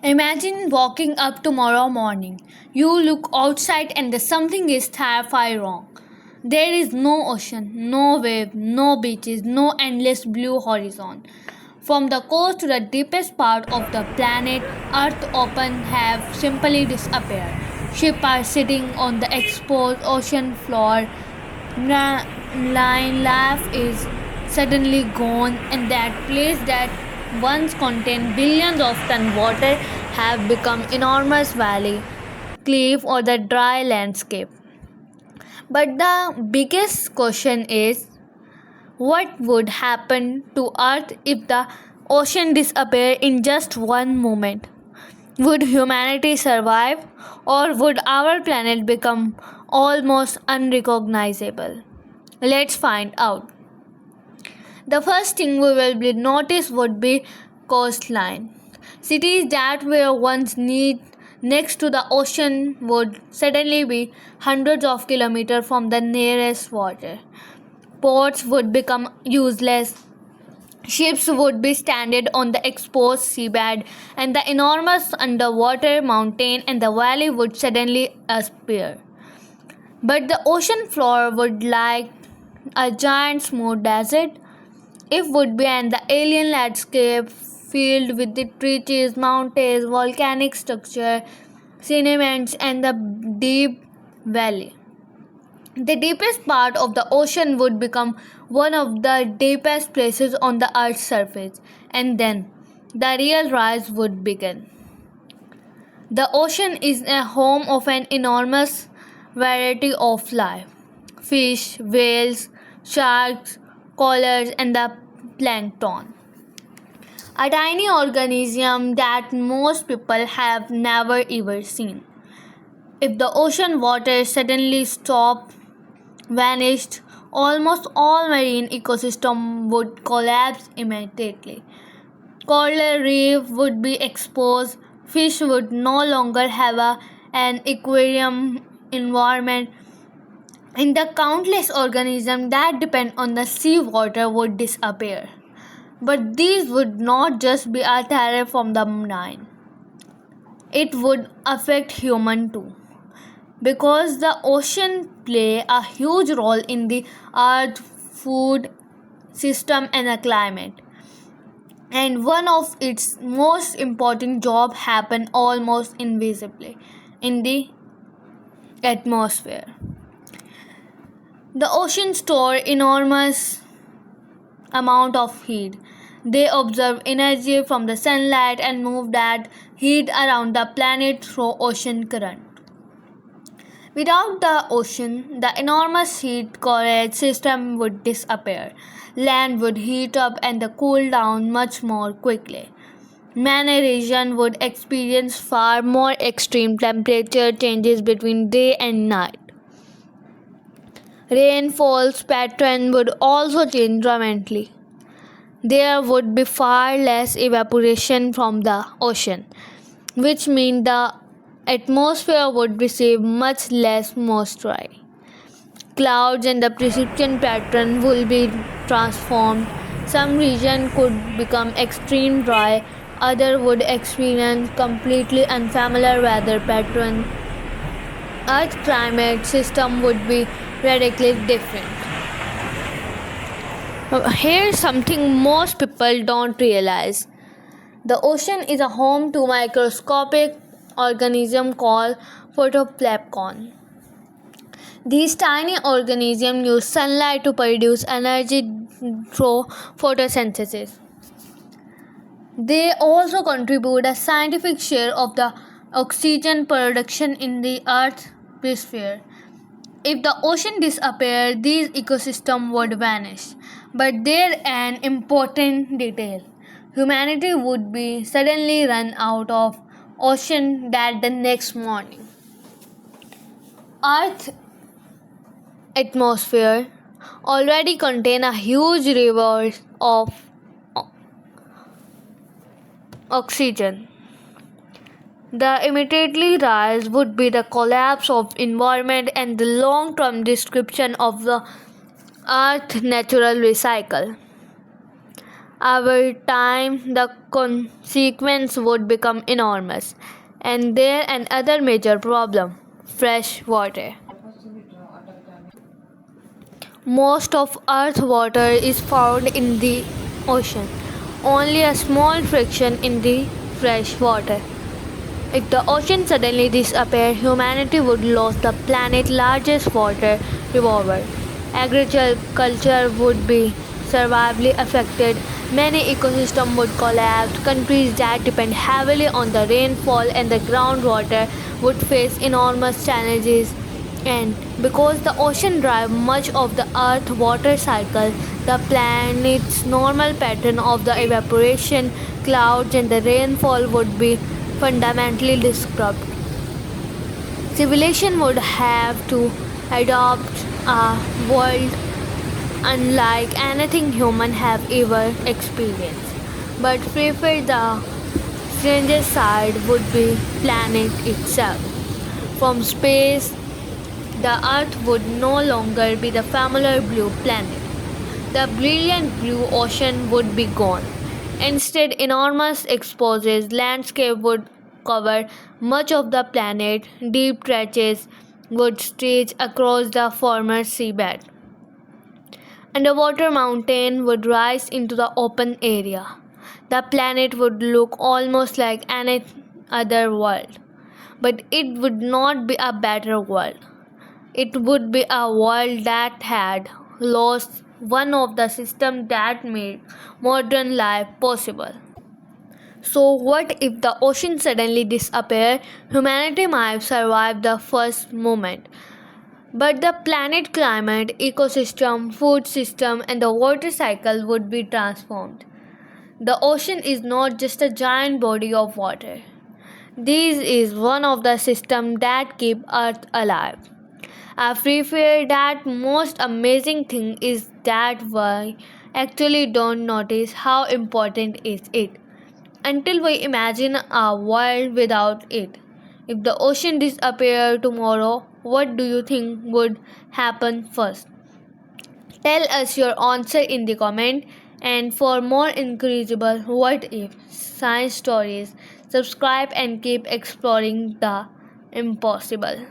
Imagine walking up tomorrow morning. You look outside and the something is terrifying wrong. There is no ocean, no wave, no beaches, no endless blue horizon. From the coast to the deepest part of the planet, Earth open have simply disappeared. Ships are sitting on the exposed ocean floor. Life is suddenly gone, and that place that once contained billions of ton water have become enormous valley, cliff, or the dry landscape. But the biggest question is, what would happen to Earth if the ocean disappeared in just one moment? Would humanity survive, or would our planet become almost unrecognizable? Let's find out. The first thing we will be notice would be coastline. Cities that were once next to the ocean would suddenly be hundreds of kilometers from the nearest water. Ports would become useless. Ships would be stranded on the exposed seabed, and the enormous underwater mountain and the valley would suddenly appear. But the ocean floor would like a giant smooth desert. It would be an the alien landscape filled with the trees, mountains, volcanic structure, sediments, and the deep valley. The deepest part of the ocean would become one of the deepest places on the Earth's surface, and then the real rise would begin. The ocean is a home of an enormous variety of life: fish, whales, sharks, corals, and the plankton. A tiny organism that most people have never ever seen. If the ocean water suddenly stopped, vanished, almost all marine ecosystem would collapse immediately. Coral reef would be exposed, fish would no longer have an aquarium environment, and the countless organisms that depend on the seawater would disappear. But these would not just be a terror from the marine. It would affect human too, because the ocean play a huge role in the earth food system and the climate, and one of its most important job happen almost invisibly in the atmosphere. The ocean store enormous amount of heat. They absorb energy from the sunlight and move that heat around the planet through ocean current. Without the ocean, the enormous heat core system would disappear. Land would heat up and cool down much more quickly. Many regions would experience far more extreme temperature changes between day and night. Rainfall's pattern would also change dramatically. There would be far less evaporation from the ocean, which means the atmosphere would receive much less moisture. Clouds and the precipitation pattern will be transformed. Some regions could become extreme dry, others would experience completely unfamiliar weather pattern. Earth climate system would be radically different. Here's something most people don't realize. The ocean is a home to microscopic organism called photoplankton. These tiny organisms use sunlight to produce energy through photosynthesis. They also contribute a scientific share of the oxygen production in the Earth's atmosphere. If the ocean disappeared, these ecosystems would vanish. But there an important detail. Humanity would be suddenly run out of ocean that the next morning. Earth atmosphere already contain a huge river of oxygen. The immediately rise would be the collapse of environment and the long-term description of the Earth natural recycle. Over time, the consequence would become enormous. And there another major problem: fresh water. Most of Earth's water is found in the ocean, only a small fraction in the fresh water. If the ocean suddenly disappeared, humanity would lose the planet's largest water reservoir. Agriculture would be severely affected. Many ecosystems would collapse. Countries that depend heavily on the rainfall and the groundwater would face enormous challenges. And because the ocean drives much of the Earth's water cycle, the planet's normal pattern of the evaporation, clouds, and the rainfall would be fundamentally disrupted. Civilization would have to adopt a world unlike anything humans have ever experienced. But prefer the strangest side would be planet itself. From space, the Earth would no longer be the familiar blue planet. The brilliant blue ocean would be gone. Instead, enormous exposed landscape would cover much of the planet. Deep trenches would stretch across the former seabed. Underwater mountain would rise into the open area. The planet would look almost like any other world. But it would not be a better world. It would be a world that had lost one of the systems that made modern life possible. So, what if the ocean suddenly disappeared? Humanity might survive the first moment, but the planet climate, ecosystem, food system, and the water cycle would be transformed. The ocean is not just a giant body of water. This is one of the systems that keep Earth alive. I fear that most amazing thing is that we actually don't notice how important is it until we imagine a world without it. If the ocean disappeared tomorrow, what do you think would happen first? Tell us your answer in the comment. And for more incredible what if science stories, subscribe and keep exploring the impossible.